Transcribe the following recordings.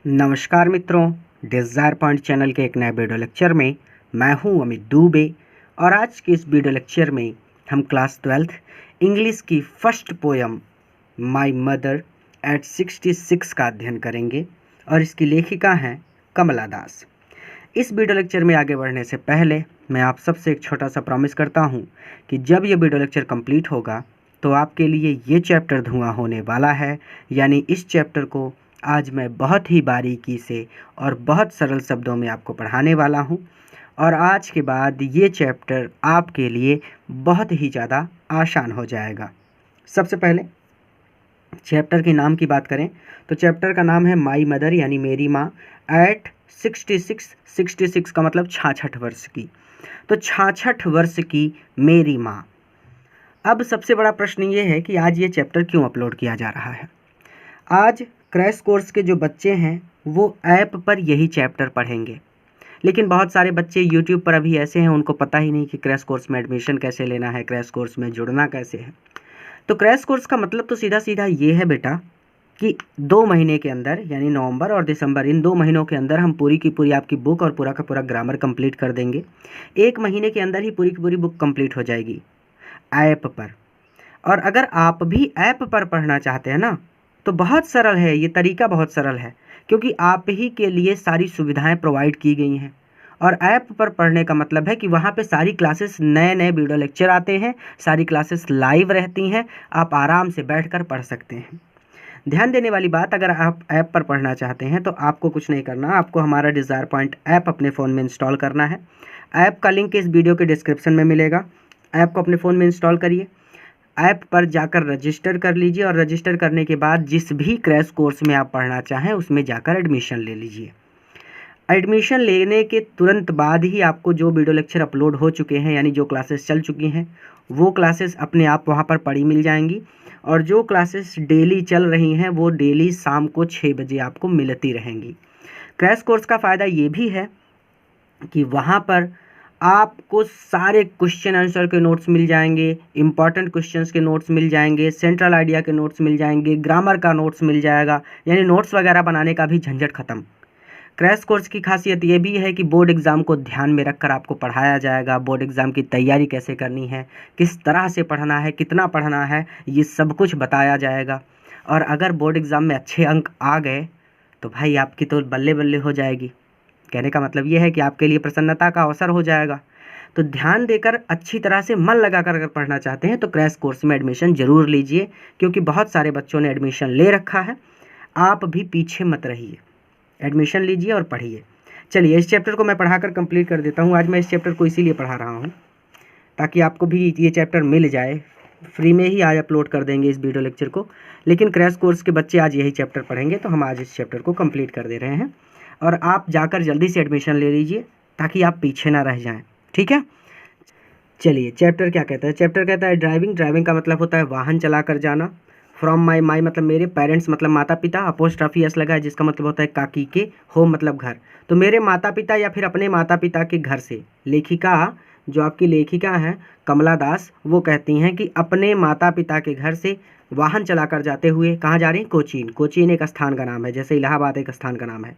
नमस्कार मित्रों, desire point channel के एक नए वीडियो लेक्चर में मैं हूं अमित दुबे। और आज के इस वीडियो लेक्चर में हम क्लास 12th इंग्लिश की first poem my mother eight 66 का अध्ययन करेंगे और इसकी लेखिका हैं कमला दास। इस वीडियो लेक्चर में आगे बढ़ने से पहले मैं आप सबसे एक छोटा सा प्रॉमिस करता हूं कि जब ये वीडियो लेक्चर कंप्लीट होगा तो आपके लिए ये चैप्टर धुआं होने वाला है। यानी इस चैप्टर को आज मैं बहुत ही बारीकी से और बहुत सरल शब्दों में आपको पढ़ाने वाला हूं और आज के बाद ये चैप्टर आपके लिए बहुत ही ज़्यादा आसान हो जाएगा। सबसे पहले चैप्टर के नाम की बात करें तो चैप्टर का नाम है माई मदर यानी मेरी माँ एट 66 का मतलब 66 वर्ष की। तो 66 वर्ष की मेरी माँ। अब सबसे बड़ा प्रश्न ये है कि आज ये चैप्टर क्यों अपलोड किया जा रहा है। आज क्रैश कोर्स के जो बच्चे हैं वो ऐप पर यही चैप्टर पढ़ेंगे, लेकिन बहुत सारे बच्चे यूट्यूब पर अभी ऐसे हैं उनको पता ही नहीं कि क्रैश कोर्स में एडमिशन कैसे लेना है, क्रैश कोर्स में जुड़ना कैसे है। तो क्रैश कोर्स का मतलब तो सीधा सीधा ये है बेटा कि 2 महीने के अंदर यानी नवंबर और दिसंबर, इन 2 महीनों के अंदर हम पूरी की पूरी आपकी बुक और पूरा का पूरा ग्रामर कंप्लीट कर देंगे। 1 महीने के अंदर ही पूरी की पूरी बुक कंप्लीट हो जाएगी ऐप पर। और अगर आप भी ऐप पर पढ़ना चाहते हैं ना तो बहुत सरल है, ये तरीका बहुत सरल है क्योंकि आप ही के लिए सारी सुविधाएं प्रोवाइड की गई हैं। और ऐप पर पढ़ने का मतलब है कि वहाँ पे सारी क्लासेस नए नए वीडियो लेक्चर आते हैं, सारी क्लासेस लाइव रहती हैं, आप आराम से बैठकर पढ़ सकते हैं। ध्यान देने वाली बात, अगर आप ऐप पर पढ़ना चाहते हैं तो आपको कुछ नहीं करना, आपको हमारा डिज़ायर पॉइंट ऐप अपने फ़ोन में इंस्टॉल करना है। ऐप का लिंक इस वीडियो के डिस्क्रिप्शन में मिलेगा। ऐप को अपने फ़ोन में इंस्टॉल करिए, ऐप पर जाकर रजिस्टर कर लीजिए और रजिस्टर करने के बाद जिस भी क्रैश कोर्स में आप पढ़ना चाहें उसमें जाकर एडमिशन ले लीजिए। एडमिशन लेने के तुरंत बाद ही आपको जो वीडियो लेक्चर अपलोड हो चुके हैं यानी जो क्लासेस चल चुकी हैं वो क्लासेस अपने आप वहाँ पर पढ़ी मिल जाएंगी। और जो क्लासेस डेली चल रही हैं वो डेली शाम को 6 बजे आपको मिलती रहेंगी। क्रैश कोर्स का फ़ायदा ये भी है कि वहाँ पर आपको सारे क्वेश्चन आंसर के नोट्स मिल जाएंगे, इंपॉर्टेंट क्वेश्चंस के नोट्स मिल जाएंगे, सेंट्रल आइडिया के नोट्स मिल जाएंगे, ग्रामर का नोट्स मिल जाएगा, यानी नोट्स वगैरह बनाने का भी झंझट ख़त्म। क्रैश कोर्स की खासियत ये भी है कि बोर्ड एग्ज़ाम को ध्यान में रखकर आपको पढ़ाया जाएगा। बोर्ड एग्ज़ाम की तैयारी कैसे करनी है, किस तरह से पढ़ना है, कितना पढ़ना है, ये सब कुछ बताया जाएगा। और अगर बोर्ड एग्ज़ाम में अच्छे अंक आ गए तो भाई आपकी तो बल्ले बल्ले हो जाएगी। कहने का मतलब ये है कि आपके लिए प्रसन्नता का अवसर हो जाएगा। तो ध्यान देकर अच्छी तरह से मन लगाकर अगर पढ़ना चाहते हैं तो क्रैश कोर्स में एडमिशन ज़रूर लीजिए, क्योंकि बहुत सारे बच्चों ने एडमिशन ले रखा है। आप भी पीछे मत रहिए, एडमिशन लीजिए और पढ़िए। चलिए इस चैप्टर को मैं पढ़ाकर कंप्लीट कर देता हूँ। आज मैं इस चैप्टर को इसीलिए पढ़ा रहा हूँ ताकि आपको भी ये चैप्टर मिल जाए। फ्री में ही आज अपलोड कर देंगे इस वीडियो लेक्चर को, लेकिन क्रैश कोर्स के बच्चे आज यही चैप्टर पढ़ेंगे तो हम आज इस चैप्टर को कंप्लीट कर दे रहे हैं। और आप जाकर जल्दी से एडमिशन ले लीजिए ताकि आप पीछे ना रह जाएं, ठीक है। चलिए चैप्टर क्या कहता है। चैप्टर कहता है ड्राइविंग। ड्राइविंग का मतलब होता है वाहन चला कर जाना। फ्रॉम माई, माई मतलब मेरे, पेरेंट्स मतलब माता पिता, अपोस्ट्रॉफी एस लगा है जिसका मतलब होता है काकी के, होम मतलब घर। तो मेरे माता पिता या फिर अपने माता पिता के घर से। लेखिका, जो आपकी लेखिका हैं कमला दास, वो कहती हैं कि अपने माता पिता के घर से वाहन चलाकर जाते हुए कहाँ जा रही हैं? कोचीन। कोचीन एक स्थान का नाम है, जैसे इलाहाबाद एक स्थान का नाम है।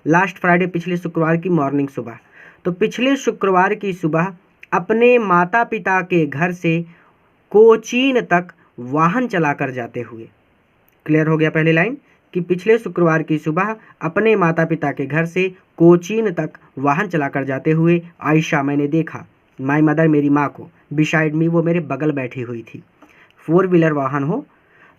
लास्ट फ्राइडे पिछले शुक्रवार की मॉर्निंग सुबह। तो पिछले शुक्रवार की सुबह अपने माता पिता के घर से कोचीन तक वाहन चलाकर जाते हुए। क्लियर हो गया पहली लाइन कि पिछले शुक्रवार की सुबह अपने माता पिता के घर से कोचीन तक वाहन चलाकर जाते हुए आयशा मैंने देखा, माई मदर मेरी माँ को, बिसाइड मी वो मेरे बगल बैठी हुई थी। 4 व्हीलर वाहन हो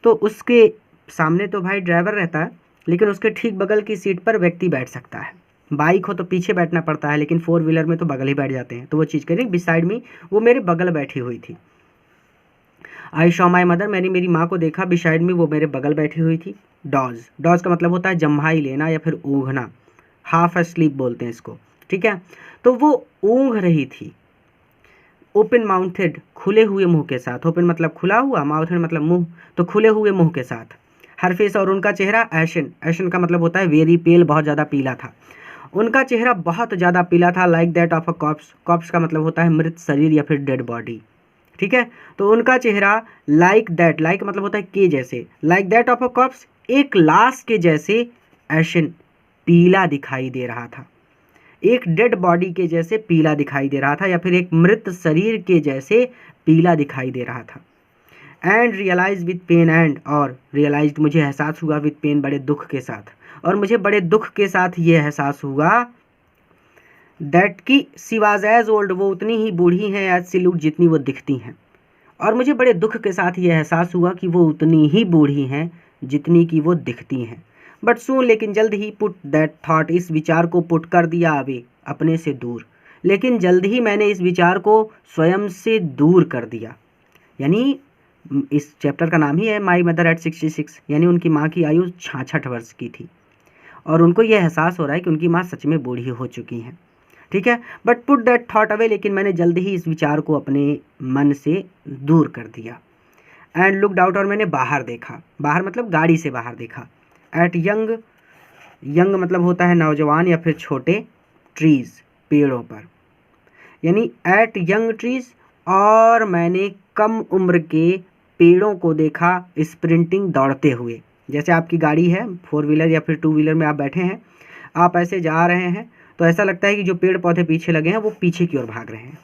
तो उसके सामने तो भाई ड्राइवर रहता है, लेकिन उसके ठीक बगल की सीट पर व्यक्ति बैठ सकता है। बाइक हो तो पीछे बैठना पड़ता है, लेकिन 4 व्हीलर में तो बगल ही बैठ जाते हैं। तो वो चीज़ कह रही बिसाइड मी वो मेरे बगल बैठी हुई थी। आई शॉ माई मदर, मैंने मेरी माँ को देखा, बिसाइड मी वो मेरे बगल बैठी हुई थी। डॉज, डॉज का मतलब होता है जम्हाई लेना या फिर ऊँघना, हाफ स्लीप बोलते हैं इसको, ठीक है। तो वो ऊँघ रही थी। ओपन माउथेड, खुले हुए मुंह के साथ। ओपन मतलब खुला हुआ, माउथेड मतलब मुंह, तो खुले हुए मुंह के साथ। हर फेस और उनका चेहरा एशन, एशन का मतलब होता है वेरी पेल, बहुत ज़्यादा पीला था। उनका चेहरा बहुत ज़्यादा पीला था। Like that of a cops, cops का मतलब होता है मृत शरीर या फिर डेड बॉडी, ठीक है। तो उनका चेहरा लाइक दैट, लाइक मतलब होता है के जैसे, like that of a cops एक लाश के जैसे, एशन पीला दिखाई दे रहा था, एक डेड बॉडी के जैसे पीला दिखाई दे रहा था, या फिर एक मृत शरीर के जैसे पीला दिखाई दे रहा था। And realize with pain, and और रियलाइज मुझे एहसास हुआ, विथ पेन बड़े दुख के साथ, और मुझे बड़े दुख के साथ ये एहसास हुआ दैट कि शी वाज एज ओल्ड, वो उतनी ही बूढ़ी हैं, एज शी लुक, जितनी वो दिखती हैं। और मुझे बड़े दुख के साथ ये एहसास हुआ कि वो उतनी ही बूढ़ी हैं जितनी कि वो दिखती हैं। बट सून, लेकिन जल्द ही, पुट दैट थॉट, इस विचार को पुट कर दिया अवे, अपने से दूर। लेकिन जल्द ही मैंने इस विचार को स्वयं से दूर कर दिया। यानी इस चैप्टर का नाम ही है माई मदर एट 66, यानी उनकी माँ की आयु 66 वर्ष की थी, और उनको यह एहसास हो रहा है कि उनकी माँ सच में बूढ़ी हो चुकी हैं। ठीक है, but put that thought away, लेकिन मैंने जल्द ही इस विचार को अपने मन से दूर कर दिया। एंड लुकड आउट, और मैंने बाहर देखा, बाहर मतलब गाड़ी से बाहर देखा। एट यंग, यंग मतलब होता है नौजवान या फिर छोटे, ट्रीज पेड़ों पर, यानी एट यंग ट्रीज, और मैंने कम उम्र के पेड़ों को देखा स्प्रिंटिंग, दौड़ते हुए। जैसे आपकी गाड़ी है 4 व्हीलर या फिर 2 व्हीलर में आप बैठे हैं, आप ऐसे जा रहे हैं तो ऐसा लगता है कि जो पेड़ पौधे पीछे लगे हैं वो पीछे की ओर भाग रहे हैं।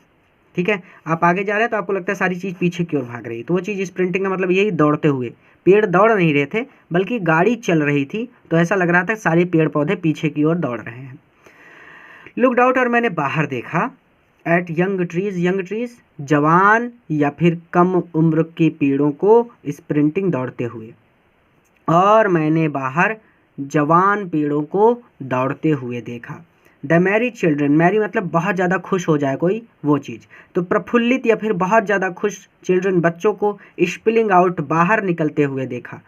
ठीक है, आप आगे जा रहे हैं तो आपको लगता है सारी चीज़ पीछे की ओर भाग रही है, तो वो चीज़ स्प्रिंटिंग का मतलब यही, दौड़ते हुए। पेड़ दौड़ नहीं रहे थे बल्कि गाड़ी चल रही थी, तो ऐसा लग रहा था सारे पेड़ पौधे पीछे की ओर दौड़ रहे हैं। लुकड आउट, और मैंने बाहर देखा। Eight young trees, young trees जवान या फिर कम उम्र के पेड़ों को स्प्रिंटिंग, दौड़ते हुए, और मैंने बाहर जवान पेड़ों को दौड़ते हुए देखा। द मैरी चिल्ड्रन, मैरी मतलब बहुत ज़्यादा खुश हो जाए कोई, वो चीज़, तो प्रफुल्लित या फिर बहुत ज़्यादा खुश चिल्ड्रन, बच्चों को स्पिलिंग आउट, बाहर निकलते हुए देखा।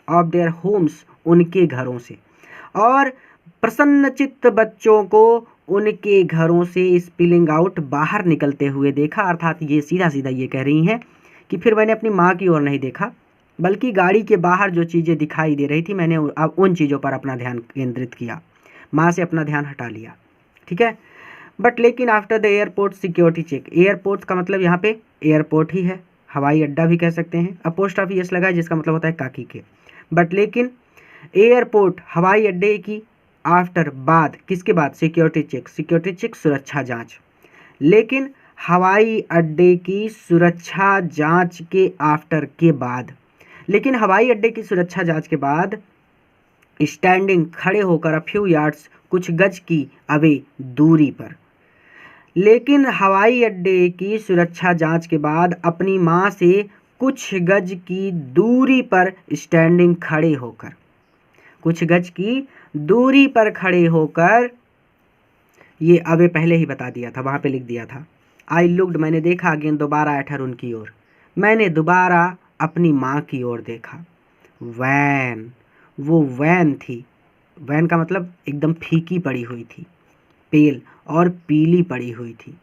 ऑफ देयर होम्स, उनके घरों से, और प्रसन्नचित्त बच्चों को उनके घरों से स्पिलिंग आउट, बाहर निकलते हुए देखा। अर्थात ये सीधा सीधा ये कह रही हैं कि फिर मैंने अपनी माँ की ओर नहीं देखा, बल्कि गाड़ी के बाहर जो चीज़ें दिखाई दे रही थी मैंने अब उन चीज़ों पर अपना ध्यान केंद्रित किया, माँ से अपना ध्यान हटा लिया। ठीक है, बट लेकिन after the airport security check, airport का मतलब यहाँ पे एयरपोर्ट ही है, हवाई अड्डा भी कह सकते हैं। अपोस्ट्रोफी एस लगा है जिसका मतलब होता है काकी के। बट लेकिन एयरपोर्ट, हवाई अड्डे की, आफ्टर बाद, किसके बाद, सिक्योरिटी चेक, सिक्योरिटी चेक सुरक्षा जांच। लेकिन हवाई अड्डे की सुरक्षा जांच के आफ्टर के बाद, लेकिन हवाई अड्डे की सुरक्षा जांच के बाद स्टैंडिंग, खड़े होकर, अ फ्यू यार्ड्स, कुछ गज की, अवे, दूरी पर। लेकिन हवाई अड्डे की सुरक्षा जांच के बाद अपनी माँ से कुछ गज की दूरी पर स्टैंडिंग, खड़े होकर, कुछ गज की दूरी पर खड़े होकर, ये अवे पहले ही बता दिया था, वहाँ पे लिख दिया था। आई लुक्ड, मैंने देखा, अगेन दोबारा, एट हर, उनकी ओर, मैंने दोबारा अपनी माँ की ओर देखा। वैन, वो वैन थी, वैन का मतलब एकदम फीकी पड़ी हुई थी, पेल और पीली पड़ी हुई थी,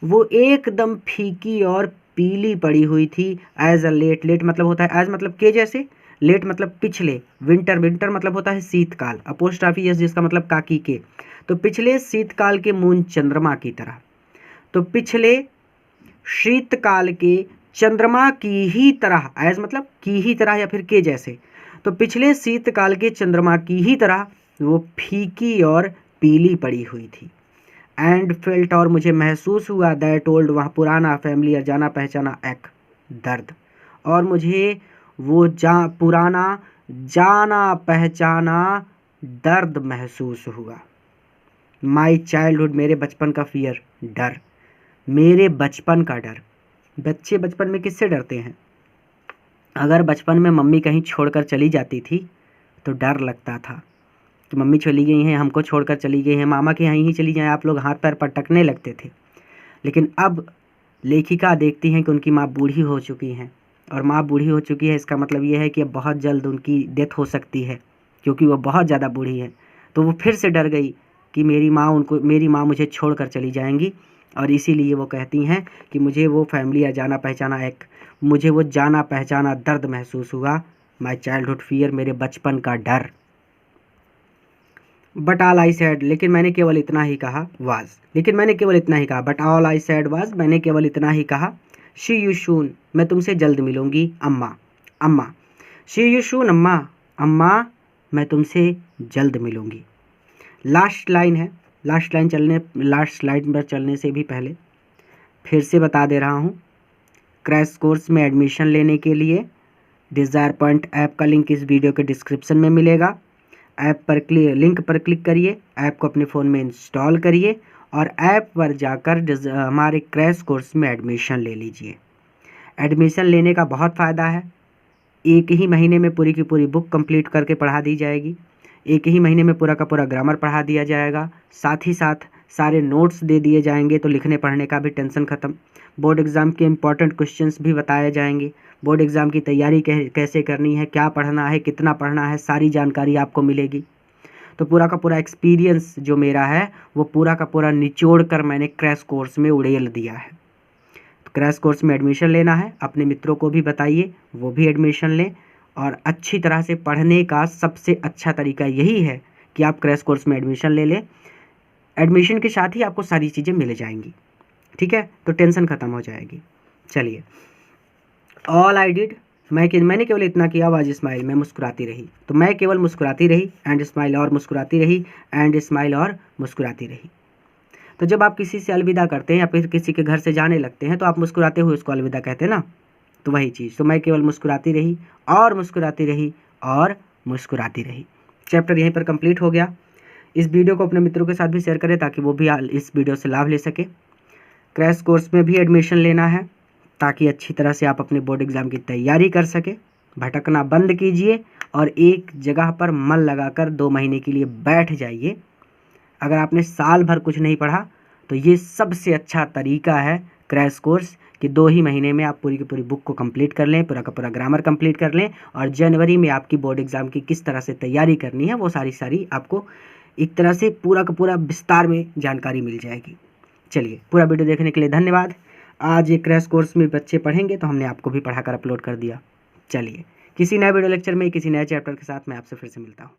वो एकदम फीकी और पीली पड़ी हुई थी। एज अ लेट, लेट मतलब होता है एज मतलब के जैसे, लेट मतलब पिछले, विंटर, विंटर मतलब होता है शीतकाल, अपोस्ट्रोफी एस जिसका मतलब काकी के, तो पिछले शीतकाल के मून चंद्रमा की तरह, तो पिछले शीतकाल के चंद्रमा की ही तरह, एज मतलब की ही तरह या फिर के जैसे, तो पिछले शीतकाल के चंद्रमा की ही तरह वो फीकी और पीली पड़ी हुई थी। एंड फेल्ट, और मुझे महसूस हुआ, दैट ओल्ड, वह पुराना, फैमिलियर, जाना पहचाना, एक, दर्द, और मुझे वो पुराना जाना पहचाना दर्द महसूस हुआ। माई चाइल्डहुड, मेरे बचपन का फियर, डर, मेरे बचपन का डर। बच्चे बचपन में किससे डरते हैं? अगर बचपन में मम्मी कहीं छोड़कर चली जाती थी तो डर लगता था कि मम्मी चली गई हैं, हमको छोड़कर चली गई हैं, मामा के यहाँ ही चली जाएं, आप लोग हाथ पैर पटकने लगते थे। लेकिन अब लेखिका देखती हैं कि उनकी माँ बूढ़ी हो चुकी हैं, और माँ बूढ़ी हो चुकी है इसका मतलब ये है कि अब बहुत जल्द उनकी डेथ हो सकती है, क्योंकि वो बहुत ज़्यादा बूढ़ी है। तो वो फिर से डर गई कि मेरी माँ मुझे छोड़कर चली जाएंगी, और इसीलिए वो कहती हैं कि मुझे वो फैमिली या जाना पहचाना एक, मुझे वो जाना पहचाना दर्द महसूस हुआ। माई चाइल्डहुड फियर, मेरे बचपन का डर। बट ऑल आई सेड, लेकिन मैंने केवल इतना ही कहा, वाज, लेकिन मैंने केवल इतना ही कहा, but all I said was, मैंने केवल इतना ही कहा, शी यू शून, मैं तुमसे जल्द मिलूंगी अम्मा, अम्मा, शी यू शून अम्मा, अम्मा मैं तुमसे जल्द मिलूंगी। लास्ट लाइन है, लास्ट लाइन पर चलने से भी पहले फिर से बता दे रहा हूँ, क्रैश कोर्स में एडमिशन लेने के लिए डिज़ायर पॉइंट ऐप का लिंक इस वीडियो के डिस्क्रिप्शन में मिलेगा। लिंक पर क्लिक करिए, ऐप को अपने फ़ोन में इंस्टॉल करिए और ऐप पर जाकर हमारे क्रैश कोर्स में एडमिशन ले लीजिए। एडमिशन लेने का बहुत फ़ायदा है। एक ही महीने में पूरी की पूरी बुक कंप्लीट करके पढ़ा दी जाएगी। एक ही महीने में पूरा का पूरा ग्रामर पढ़ा दिया जाएगा। साथ ही साथ सारे नोट्स दे दिए जाएंगे, तो लिखने पढ़ने का भी टेंशन ख़त्म। बोर्ड एग्ज़ाम के इम्पॉर्टेंट क्वेश्चंस भी बताए जाएंगे। बोर्ड एग्ज़ाम की तैयारी कैसे करनी है, क्या पढ़ना है, कितना पढ़ना है, सारी जानकारी आपको मिलेगी। तो पूरा का पूरा एक्सपीरियंस जो मेरा है वो पूरा का पूरा निचोड़ कर मैंने क्रैश कोर्स में उड़ेल दिया है। तो क्रैश कोर्स में एडमिशन लेना है, अपने मित्रों को भी बताइए, वो भी एडमिशन लें। और अच्छी तरह से पढ़ने का सबसे अच्छा तरीका यही है कि आप क्रैश कोर्स में एडमिशन ले लें। एडमिशन के साथ ही आपको सारी चीज़ें मिल जाएंगी, ठीक है, तो टेंशन ख़त्म हो जाएगी। चलिए, ऑल आई डिड, मैंने केवल इतना किया, वाज स्माइल, मैं मुस्कुराती रही। तो मैं केवल मुस्कुराती रही, एंड स्माइल, और मुस्कुराती रही, एंड स्माइल, और मुस्कुराती रही। तो जब आप किसी से अलविदा करते हैं या फिर किसी के घर से जाने लगते हैं तो आप मुस्कुराते हुए उसको अलविदा कहते हैं ना, तो वही चीज़। तो मैं केवल मुस्कुराती रही और मुस्कुराती रही और मुस्कुराती रही। चैप्टर यहीं पर कंप्लीट हो गया। इस वीडियो को अपने मित्रों के साथ भी शेयर करें ताकि वो भी इस वीडियो से लाभ ले सके। क्रैश कोर्स में भी एडमिशन लेना है ताकि अच्छी तरह से आप अपने बोर्ड एग्ज़ाम की तैयारी कर सके। भटकना बंद कीजिए और एक जगह पर मन लगाकर 2 महीने के लिए बैठ जाइए। अगर आपने साल भर कुछ नहीं पढ़ा तो ये सबसे अच्छा तरीका है क्रैश कोर्स कि 2 ही महीने में आप पूरी की पूरी बुक को कंप्लीट कर लें, पूरा का पूरा ग्रामर कंप्लीट कर लें और जनवरी में आपकी बोर्ड एग्ज़ाम की किस तरह से तैयारी करनी है वो सारी आपको एक तरह से पूरा का पूरा विस्तार में जानकारी मिल जाएगी। चलिए, पूरा वीडियो देखने के लिए धन्यवाद। आज ये क्रैश कोर्स में बच्चे पढ़ेंगे तो हमने आपको भी पढ़ाकर अपलोड कर दिया। चलिए, किसी नए वीडियो लेक्चर में किसी नए चैप्टर के साथ मैं आपसे फिर से मिलता हूँ।